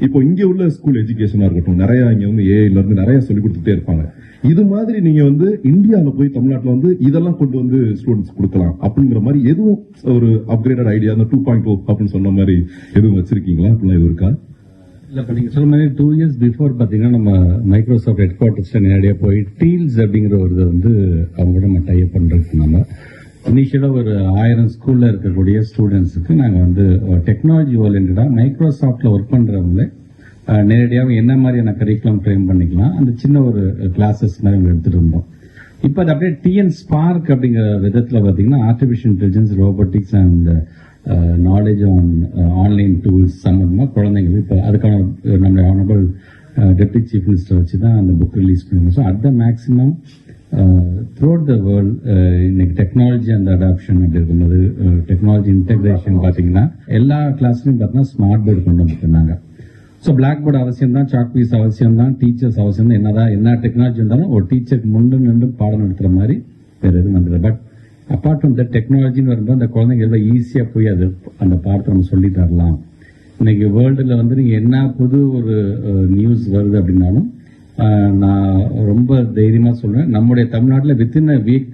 இப்போ இங்க உள்ள ஸ்கூல் எஜுகேஷனா இருக்கட்டும், நிறைய இங்க வந்து ஏஐல இருந்து நிறைய சொல்லி கொடுத்துட்டே இருப்பாங்க. இது மாதிரி நீங்க வந்து இந்தியாவில போய் தமிழ்நாட்டுல வந்து இதெல்லாம் கொண்டு வந்து ஸ்டூடெண்ட்ஸ் கொடுக்கலாம் அப்படிங்கிற மாதிரி எதுவும் ஒரு அப்கிரேடட் ஐடியா, அந்த 2.0 அப்படின்னு சொன்ன மாதிரி எதுவும் வச்சிருக்கீங்களா? அப்படிலாம் எதுவும் இருக்கா? இல்ல, இப்ப நீங்க சொல்ற மாதிரி 2 years பிஃபோர் பாத்தீங்கன்னா நம்ம மைக்ரோசாஃப்ட் ஹெட் குவார்டர்ஸ்ல நேரடியா போய் டீல்ஸ் அப்படிங்கிற ஒரு இதை வந்து அவங்க நம்ம டைப் பண்றதுக்கு நம்ம இனிஷியலா ஒரு 1000 ஸ்கூல்ல இருக்கக்கூடிய ஸ்டூடெண்ட்ஸுக்கு நாங்க வந்து டெக்னாலஜி ஓரியன்டா மைக்ரோசாஃப்ட்ல ஒர்க் பண்றவங்களே நேரடியாக என்ன மாதிரியான கரிக்குலம் ஃப்ரேம் பண்ணிக்கலாம், அந்த சின்ன ஒரு கிளாஸஸ் மாதிரி அவங்க எடுத்துட்டு இருந்தோம். இப்போ அது அப்படியே டிஎன் ஸ்பார்க் அப்படிங்கிற விதத்துல பாத்தீங்கன்னா artificial intelligence, robotics and knowledge on online tools சம்பந்தமா குழந்தைங்களுக்கு இப்போ அதுக்கான நம்மளுடைய ஆனரபிள் டெப்டி சீஃப் மினிஸ்டர் வச்சு தான் அந்த புக் ரிலீஸ் பண்ணுவோம். So at the maximum throughout the world இன்னைக்கு டெக்னாலஜி அந்த அடாப்ஷன் அப்படி இருக்கும்போது டெக்னாலஜி இன்டெகிரேஷன் பார்த்தீங்கன்னா எல்லா கிளாஸ்லையும் பார்த்தீங்கன்னா ஸ்மார்ட் போர்டு கொண்டு வந்துருந்தாங்க. ஸோ பிளாக் போர்டு அவசியம் தான், சாக் பீஸ் அவசியம் தான், டீச்சர்ஸ் அவசியம் தான். என்னதான் என்ன டெக்னாலஜி இருந்தாலும் ஒரு டீச்சருக்கு முன்னு நின்று பாடம் நடத்துற மாதிரி வேற எதுவும் வந்துடுது. பட் அப்பார்ட் ஃப்ரம் த டெக்னாலஜின்னு வரும்போது அந்த குழந்தைங்க எல்லாம் ஈஸியாக போய் அது அந்த பாடத்தை நம்ம சொல்லி தரலாம். இன்னைக்கு வேர்ல்டுல வந்து நீங்க என்ன புது ஒரு நியூஸ் வருது அப்படின்னாலும் நான் ரொம்ப தைரியமா சொல்றேன், நம்முடைய தமிழ்நாட்டில் வித்தின் அ வீக்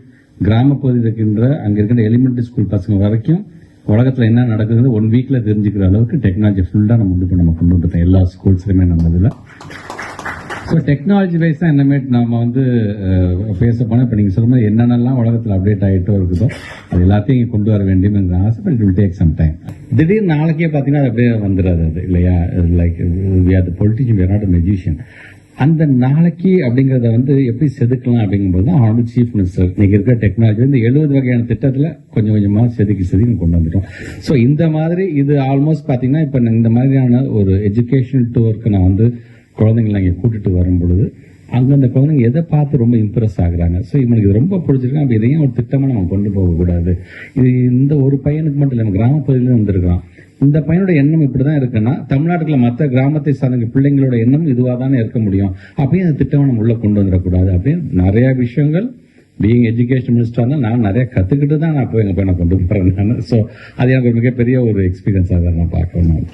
கிராம பகுதியில் இருக்கின்ற அங்க இருக்கின்ற எலிமெண்டரி ஸ்கூல் பசங்க வரைக்கும் உலகத்துல என்ன நடக்குது 1 வீக்ல தெரிஞ்சுக்கிற அளவுக்கு டெக்னாலஜி ஃபுல்லா நம்ம கொண்டு வந்துட்டோம் எல்லா ஸ்கூல்ஸ்லயுமே நம்ம இதுல. ஸோ டெக்னாலஜி வைஸ் தான் என்னமே நம்ம வந்து பேச போனால் இப்போ நீங்கள் சொல்லும் போது என்னென்னலாம் உலகத்தில் அப்டேட் ஆகிட்டோ இருக்குதோ அது எல்லாத்தையும் கொண்டு வர வேண்டும் என்ற ஆசை. But it will take some time. திடீர்னு நாளைக்கே பார்த்தீங்கன்னா அது அப்படியே வந்துடாது அது இல்லையா? Like we are the politician, we are not a magician. அந்த நாளைக்கு அப்படிங்கிறத வந்து எப்படி செதுக்கலாம் அப்படிங்கும்போது தான் ஆனரபிள் சீஃப் மினிஸ்டர் இன்னைக்கு இருக்கிற டெக்னாலஜி இந்த 70 வகையான திட்டத்தில் கொஞ்சம் கொஞ்சமாக செதுக்கி கொண்டு வந்துட்டோம். ஸோ இந்த மாதிரி இது ஆல்மோஸ்ட் பார்த்தீங்கன்னா இப்போ இந்த மாதிரியான ஒரு எஜுகேஷனல் டூருக்கு நான் வந்து குழந்தைங்களை இங்கே கூட்டிட்டு வரும் பொழுது அங்கே அந்த குழந்தைங்க எதை பார்த்து ரொம்ப இம்ப்ரெஸ் ஆகுறாங்க. ஸோ இவனுக்கு இது ரொம்ப பிடிச்சிருக்கு, அப்போ இதையும் ஒரு திட்டமாக நம்ம கொண்டு போகக்கூடாது. இது இந்த ஒரு பையனுக்கு மட்டும் இல்லை, நம்ம கிராமப்பகுதியில வந்திருக்கான். இந்த பையனோட எண்ணம் இப்படிதான் இருக்குன்னா தமிழ்நாட்டுல மற்ற கிராமத்தை சார்ந்த பிள்ளைங்களோட எண்ணம் இதுவாக தானே இருக்க முடியும். அப்படியே அந்த திட்டம் நம்ம உள்ள கொண்டு வந்துடக்கூடாது. அப்படின்னு நிறைய விஷயங்கள் பீயிங் எஜுகேஷன் மினிஸ்டர் தான் நான் நிறைய கத்துக்கிட்டு தான் நான் போய் எங்க பையனை கொண்டு போறேன் நான். ஸோ அது எனக்கு ஒரு மிகப்பெரிய ஒரு எக்ஸ்பீரியன்ஸாக நான் பார்க்கணும்.